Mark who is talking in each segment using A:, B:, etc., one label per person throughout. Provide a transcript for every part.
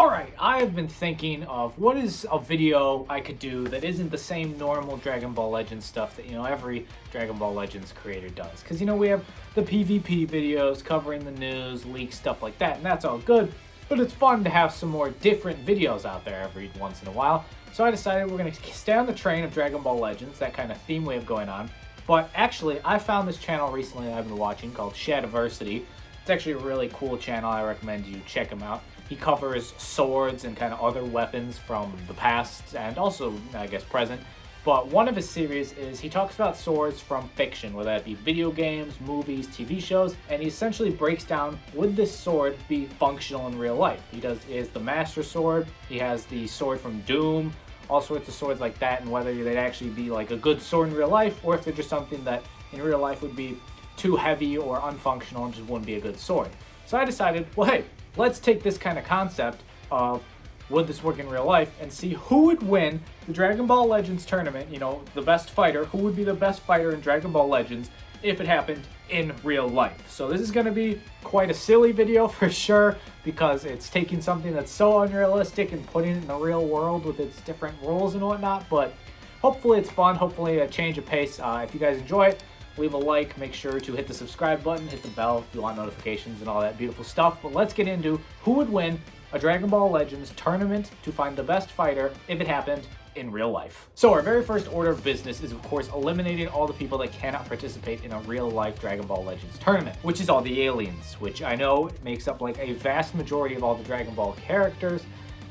A: Alright, I have been thinking of what is a video I could do that isn't the same normal Dragon Ball Legends stuff that, every Dragon Ball Legends creator does. Because, we have the PvP videos covering the news, leaks, stuff like that, and that's all good. But it's fun to have some more different videos out there every once in a while. So I decided we're going to stay on the train of Dragon Ball Legends, that kind of theme we have going on. But actually, I found this channel recently that I've been watching called Shadiversity. It's actually a really cool channel. I recommend you check him out. He covers swords and kind of other weapons from the past and also, I guess, present. But one of his series is he talks about swords from fiction, whether that be video games, movies, TV shows, and he essentially breaks down, would this sword be functional in real life? He has the Master Sword, he has the sword from Doom, all sorts of swords like that, and whether they'd actually be like a good sword in real life, or if they're just something that in real life would be too heavy or unfunctional and just wouldn't be a good sword. So I decided, well, hey, let's take this kind of concept of would this work in real life and see who would win the Dragon Ball Legends tournament, the best fighter, who would be the best fighter in Dragon Ball Legends if it happened in real life. So this is going to be quite a silly video for sure, because it's taking something that's so unrealistic and putting it in the real world with its different rules and whatnot, but hopefully it's fun, hopefully a change of pace. If you guys enjoy it, leave a like, make sure to hit the subscribe button, hit the bell if you want notifications and all that beautiful stuff. But let's get into who would win a Dragon Ball Legends tournament to find the best fighter if it happened in real life. So our very first order of business is, of course, eliminating all the people that cannot participate in a real-life Dragon Ball Legends tournament, which is all the aliens, which I know makes up like a vast majority of all the Dragon Ball characters,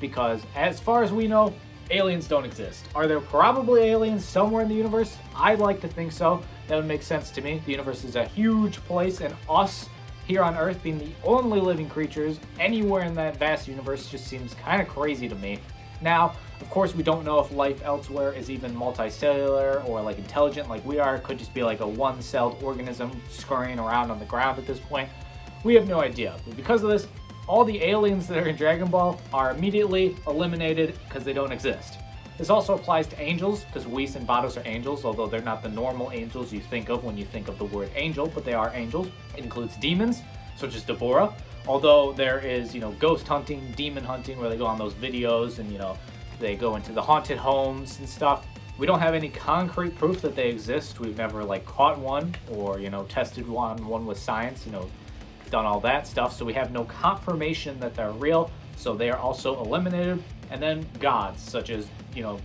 A: because as far as we know, aliens don't exist. Are there probably aliens somewhere in the universe? I'd like to think so. That would make sense to me. The universe is a huge place, and us here on Earth being the only living creatures anywhere in that vast universe just seems kind of crazy to me. Now, of course, we don't know if life elsewhere is even multicellular or like intelligent like we are. It could just be like a one-celled organism scurrying around on the ground at this point. We have no idea. But because of this, all the aliens that are in Dragon Ball are immediately eliminated because they don't exist. This also applies to angels, because Whis and Vados are angels, although they're not the normal angels you think of when you think of the word angel, but they are angels. It includes demons, such as Deborah, although there is, ghost hunting, demon hunting, where they go on those videos and, they go into the haunted homes and stuff. We don't have any concrete proof that they exist. We've never, caught one or, tested one with science, done all that stuff, so we have no confirmation that they're real, so they are also eliminated. And then gods, such as,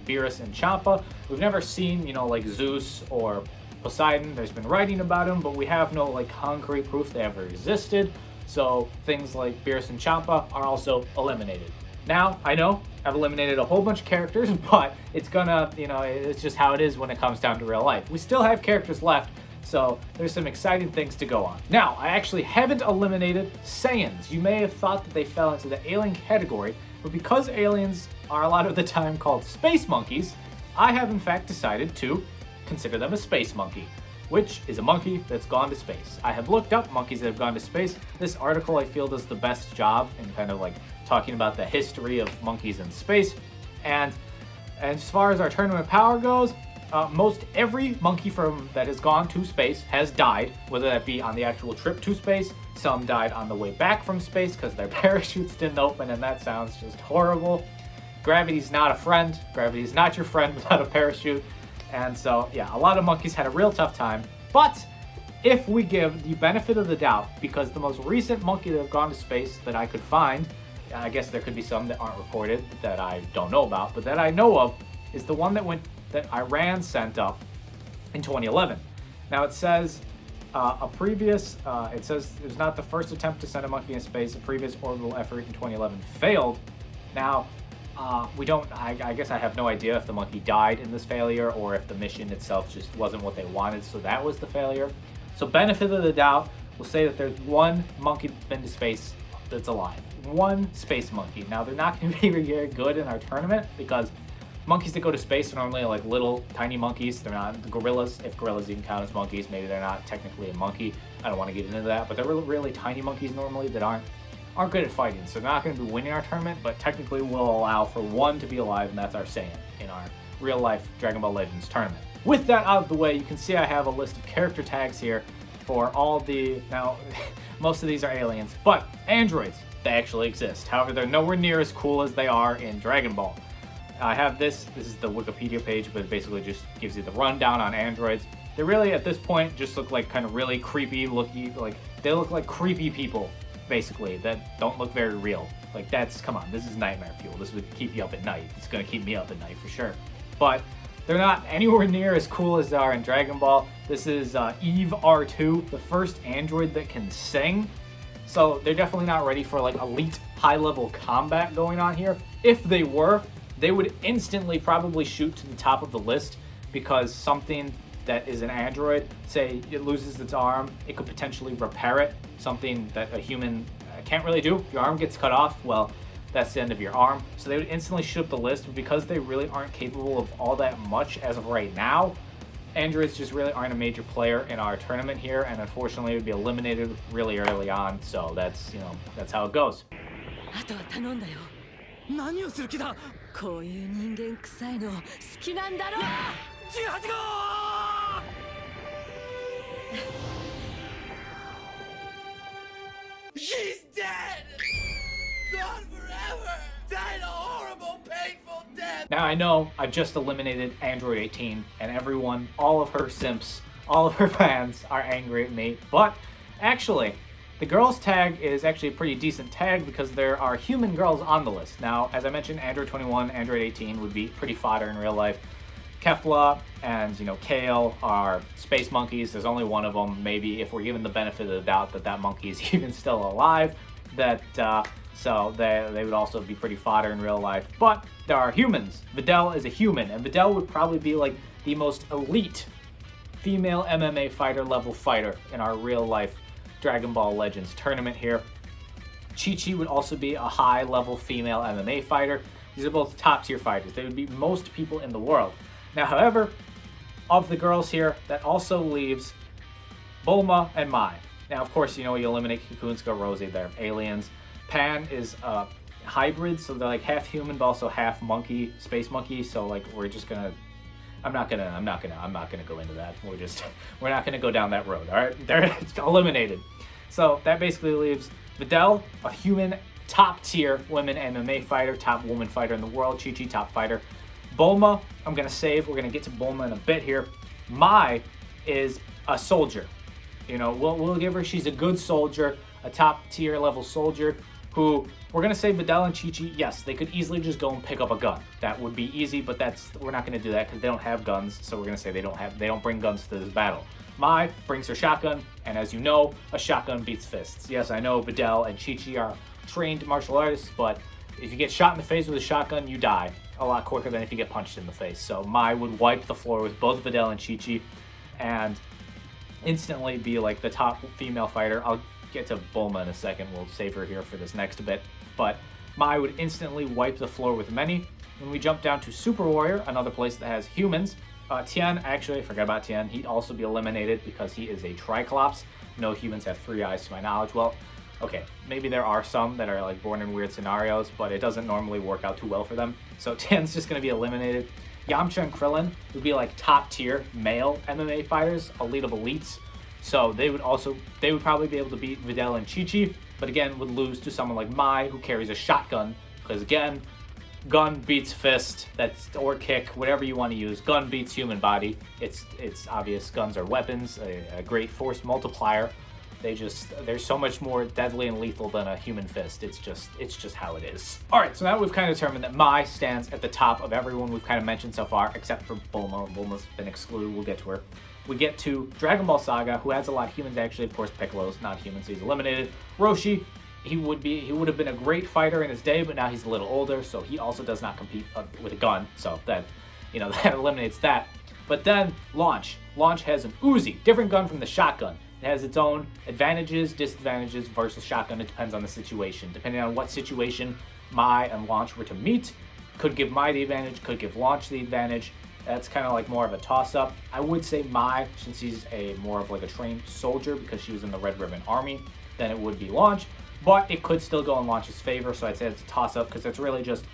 A: Beerus and Champa. We've never seen, like Zeus or Poseidon. There's been writing about them, but we have no, concrete proof they ever existed. So things like Beerus and Champa are also eliminated. Now, I know I've eliminated a whole bunch of characters, but it's gonna, it's just how it is when it comes down to real life. We still have characters left, so there's some exciting things to go on. Now, I actually haven't eliminated Saiyans. You may have thought that they fell into the alien category, but because aliens are a lot of the time called space monkeys, I have in fact decided to consider them a space monkey, which is a monkey that's gone to space. I have looked up monkeys that have gone to space. This article I feel does the best job in kind of talking about the history of monkeys in space. And as far as our tournament power goes, most every monkey that has gone to space has died, whether that be on the actual trip to space. Some died on the way back from space because their parachutes didn't open, and that sounds just horrible. Gravity's not a friend. Gravity's not your friend without a parachute. And so, yeah, a lot of monkeys had a real tough time. But if we give the benefit of the doubt, because the most recent monkey that have gone to space that I could find, I guess there could be some that aren't reported that I don't know about, but that I know of, is the one that Iran sent up in 2011. Now it says it says it was not the first attempt to send a monkey in space. A previous orbital effort in 2011 failed. Now, I guess I have no idea if the monkey died in this failure or if the mission itself just wasn't what they wanted, so that was the failure. So benefit of the doubt, we'll say that there's one monkey that's been to space that's alive. One space monkey. Now, they're not going to be very good in our tournament because monkeys that go to space are normally little tiny monkeys. They're not gorillas, if gorillas even count as monkeys. Maybe they're not technically a monkey. I don't want to get into that, but they're really tiny monkeys normally that aren't good at fighting. So they're not going to be winning our tournament, but technically we'll allow for one to be alive, and that's our Saiyan in our real life Dragon Ball Legends tournament. With that out of the way, you can see I have a list of character tags here for all the, now, most of these are aliens, but androids, they actually exist. However, they're nowhere near as cool as they are in Dragon Ball. I have this is the Wikipedia page, but it basically just gives you the rundown on androids. They really, at this point, just look like kind of really creepy looking, like, they look like creepy people, basically, that don't look very real. Like, that's, come on, this is nightmare fuel. This would keep you up at night. It's gonna keep me up at night for sure. But they're not anywhere near as cool as they are in Dragon Ball. This is Eve R2, the first android that can sing. So they're definitely not ready for like elite high-level combat going on here. If they were, they would instantly probably shoot to the top of the list, because something that is an android, say it loses its arm, it could potentially repair it, something that a human can't really do. If your arm gets cut off, well, that's the end of your arm. So they would instantly shoot up the list, but because they really aren't capable of all that much as of right now, androids just really aren't a major player in our tournament here, and unfortunately it would be eliminated really early on, so that's, you know, that's how it goes.
B: あとは頼んだよ。何をする気だ。こういう人間臭いの好きなんだろ。18号。
C: He's dead! Gone forever! Died a horrible, painful death!
A: Now I know I've just eliminated Android 18, and everyone, all of her simps, all of her fans are angry at me, but actually, the girls tag is actually a pretty decent tag because there are human girls on the list. Now, as I mentioned, Android 21, Android 18 would be pretty fodder in real life. Kefla and, you know, Kale are space monkeys. There's only one of them. Maybe if we're given the benefit of the doubt that that monkey is even still alive, that so they would also be pretty fodder in real life. But there are humans. Videl is a human, and Videl would probably be like the most elite female MMA fighter level fighter in our real life Dragon Ball Legends tournament here. Chi-Chi would also be a high level female MMA fighter. These are both top tier fighters. They would beat most people in the world. Now, however, of the girls here, that also leaves Bulma and Mai. Now, of course, you know, you eliminate Kukunska, Rosie, they're aliens. Pan is a hybrid, so they're like half human, but also half monkey, space monkey. So like, we're just gonna, I'm not gonna go into that. We're not gonna go down that road. All right, it's eliminated. So that basically leaves Videl, a human top tier women MMA fighter, top woman fighter in the world. Chi-Chi, top fighter. Bulma, I'm gonna save. We're gonna get to Bulma in a bit here. Mai is a soldier. You know, we'll give her. She's a good soldier, a top tier level soldier. Who we're gonna say Videl and Chi-Chi. Yes, they could easily just go and pick up a gun. That would be easy, but we're not gonna do that because they don't have guns. So we're gonna say they don't bring guns to this battle. Mai brings her shotgun, and as you know, a shotgun beats fists. Yes, I know Videl and Chi-Chi are trained martial artists, but if you get shot in the face with a shotgun, you die a lot quicker than if you get punched in the face. So Mai would wipe the floor with both Videl and Chi-Chi and instantly be like the top female fighter. I'll get to Bulma in a second. We'll save her here for this next bit. But Mai would instantly wipe the floor with many. When we jump down to Super Warrior, another place that has humans, Tien, actually, I forgot about Tien. He'd also be eliminated because he is a Triclops. No humans have 3 eyes to my knowledge. Well, okay, maybe there are some that are like born in weird scenarios, but it doesn't normally work out too well for them. So Tien's just going to be eliminated. Yamcha and Krillin would be like top tier male MMA fighters, elite of elites. So they would probably be able to beat Videl and Chi-Chi, but again, would lose to someone like Mai, who carries a shotgun, because again, gun beats fist, or kick, whatever you want to use. Gun beats human body. It's obvious. Guns are weapons, a great force multiplier. They're so much more deadly and lethal than a human fist. It's just how it is. All right, so now we've kind of determined that Mai stands at the top of everyone we've kind of mentioned so far, except for Bulma. Bulma's been excluded. We'll get to her. We get to Dragon Ball Saga, who has a lot of humans actually. Of course, Piccolo's not human, so he's eliminated. Roshi, he would have been a great fighter in his day, but now he's a little older, so he also does not compete with a gun. So that, you know, that eliminates that. But then Launch has an Uzi, different gun from the shotgun. It has its own advantages, disadvantages versus shotgun. It depends on the situation. Depending on what situation Mai and Launch were to meet, could give Mai the advantage, could give Launch the advantage. That's kind of like more of a toss-up. I would say Mai, since he's more of like a trained soldier because she was in the Red Ribbon Army, than it would be Launch. But it could still go in Launch's favor, so I'd say it's a toss-up because it's really just,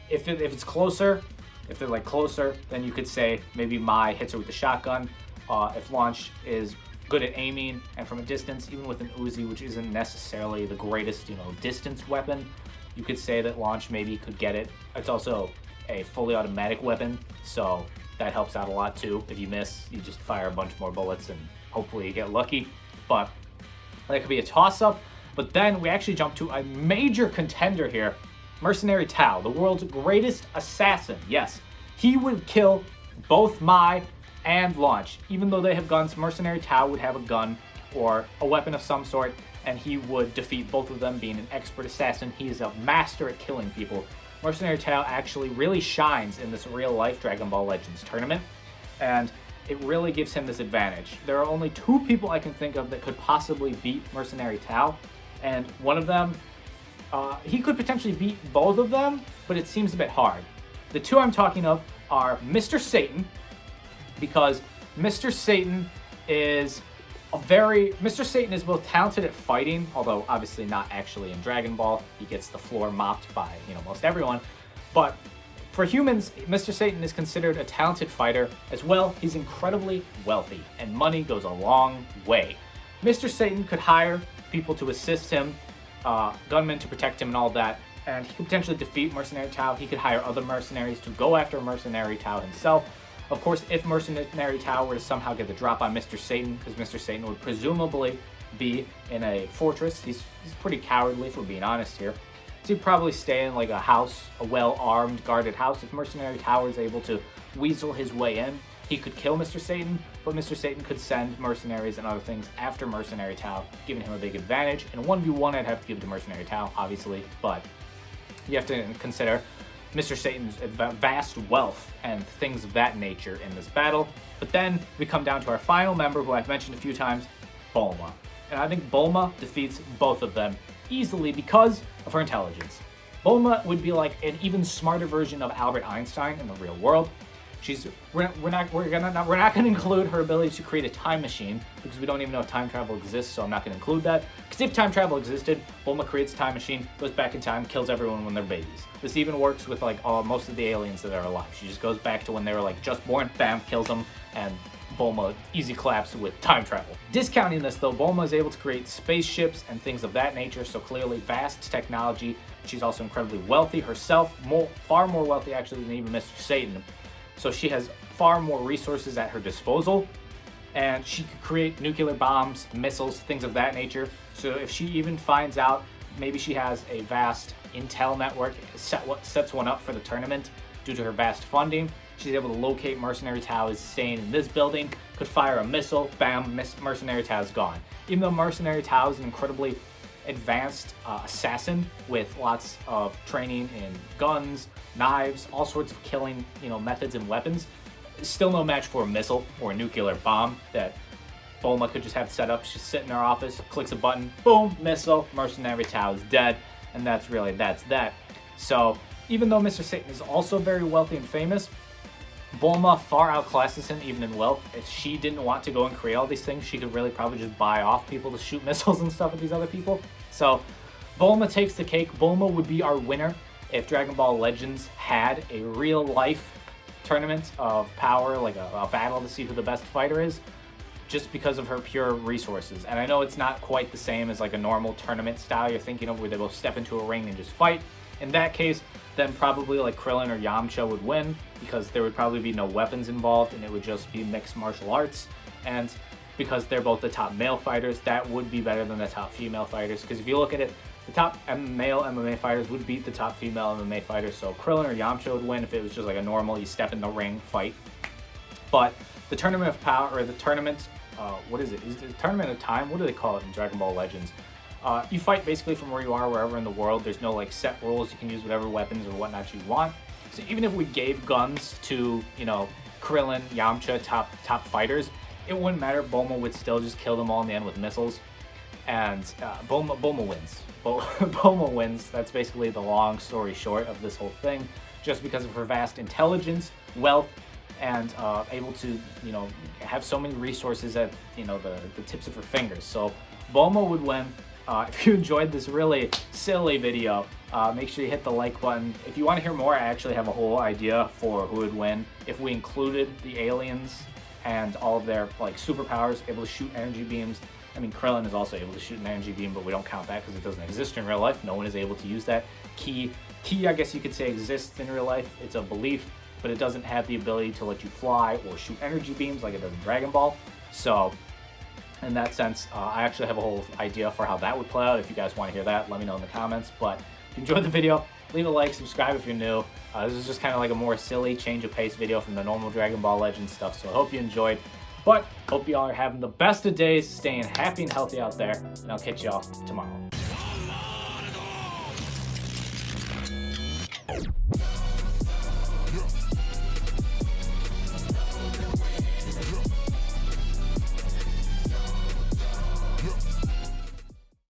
A: if it's closer, if they're like closer, then you could say maybe Mai hits her with the shotgun. If Launch is good at aiming and from a distance, even with an Uzi, which isn't necessarily the greatest, distance weapon. You could say that launch maybe could get it. It's also a fully automatic weapon, so that helps out a lot too. If you miss, you just fire a bunch more bullets and hopefully you get lucky. But that could be a toss-up. But then we actually jump to a major contender here, Mercenary Tao, the world's greatest assassin. Yes, he would kill both Mai and Launch. Even though they have guns, Mercenary Tao would have a gun or a weapon of some sort, and he would defeat both of them. Being an expert assassin, he is a master at killing people. Mercenary Tao actually really shines in this real-life Dragon Ball Legends tournament, and it really gives him this advantage. There are only 2 people I can think of that could possibly beat Mercenary Tao, and one of them, he could potentially beat both of them, but it seems a bit hard. The 2 I'm talking of are Mr. Satan, because Mr. Satan is both talented at fighting, although obviously not actually in Dragon Ball. He gets the floor mopped by, most everyone. But for humans, Mr. Satan is considered a talented fighter as well. He's incredibly wealthy, and money goes a long way. Mr. Satan could hire people to assist him, gunmen to protect him and all that, and he could potentially defeat Mercenary Tao. He could hire other mercenaries to go after Mercenary Tao himself. Of course, if Mercenary Tao were to somehow get the drop on Mr. Satan, because Mr. Satan would presumably be in a fortress. He's pretty cowardly, if we're being honest here. So he'd probably stay in like a house, a well-armed, guarded house. If Mercenary Tao is able to weasel his way in, he could kill Mr. Satan, but Mr. Satan could send mercenaries and other things after Mercenary Tao, giving him a big advantage. In a 1v1, I'd have to give it to Mercenary Tao, obviously, but you have to consider Mr. Satan's vast wealth and things of that nature in this battle. But then we come down to our final member, who I've mentioned a few times, Bulma. And I think Bulma defeats both of them easily because of her intelligence. Bulma would be like an even smarter version of Albert Einstein in the real world. We're not going to include her ability to create a time machine, because we don't even know if time travel exists, so I'm not going to include that. Because if time travel existed, Bulma creates a time machine, goes back in time, kills everyone when they're babies. This even works with like most of the aliens that are alive. She just goes back to when they were like just born, bam, kills them, and Bulma easy claps with time travel. Discounting this though, Bulma is able to create spaceships and things of that nature, so clearly vast technology. She's also incredibly wealthy herself, far more wealthy actually than even Mr. Satan. So she has far more resources at her disposal, and she could create nuclear bombs, missiles, things of that nature. So if she even finds out, maybe she has a vast intel network, sets one up for the tournament due to her vast funding, she's able to locate Mercenary Tao is staying in this building, could fire a missile, bam, Mercenary Tao is gone. Even though Mercenary Tao is an incredibly advanced assassin with lots of training in guns, knives, all sorts of killing, methods and weapons, still no match for a missile or a nuclear bomb that Bulma could just have set up. She's sitting in her office, clicks a button, boom, missile, Mercenary Tao is dead, and that's that. So even though Mr. Satan is also very wealthy and famous, Bulma far outclasses him even in wealth. If she didn't want to go and create all these things, she could really probably just buy off people to shoot missiles and stuff at these other people. So Bulma takes the cake. Bulma would be our winner if Dragon Ball Legends had a real life tournament of power, like a battle to see who the best fighter is, just because of her pure resources. And I know it's not quite the same as like a normal tournament style you're thinking of, where they both step into a ring and just fight. In that case, then probably like Krillin or Yamcha would win, because there would probably be no weapons involved and it would just be mixed martial arts. And because they're both the top male fighters, that would be better than the top female fighters. Because if you look at it, the top male MMA fighters would beat the top female MMA fighters. So Krillin or Yamcha would win if it was just like a normal, you step in the ring fight. But the Tournament of Power, or the tournament, what is it? Is it Tournament of Time? What do they call it in Dragon Ball Legends? You fight basically from where you are, wherever in the world. There's no like set rules. You can use whatever weapons or whatnot you want. So even if we gave guns to, Krillin, Yamcha, top fighters, it wouldn't matter. Bulma would still just kill them all in the end with missiles. And Bulma wins. Bulma wins. That's basically the long story short of this whole thing, just because of her vast intelligence, wealth, and able to, have so many resources at, the tips of her fingers. So Bulma would win. If you enjoyed this really silly video, make sure you hit the like button. If you want to hear more, I actually have a whole idea for who would win if we included the aliens and all of their like superpowers, able to shoot energy beams. I mean, Krillin is also able to shoot an energy beam, but we don't count that because it doesn't exist in real life. No one is able to use that. Ki, I guess you could say, exists in real life. It's a belief, but it doesn't have the ability to let you fly or shoot energy beams like it does in Dragon Ball. So in that sense, I actually have a whole idea for how that would play out. If you guys want to hear that, let me know in the comments. But if you enjoyed the video, leave a like, subscribe if you're new. This is just kind of like a more silly change of pace video from the normal Dragon Ball Legends stuff, so I hope you enjoyed. But hope you all are having the best of days, staying happy and healthy out there, and I'll catch y'all tomorrow.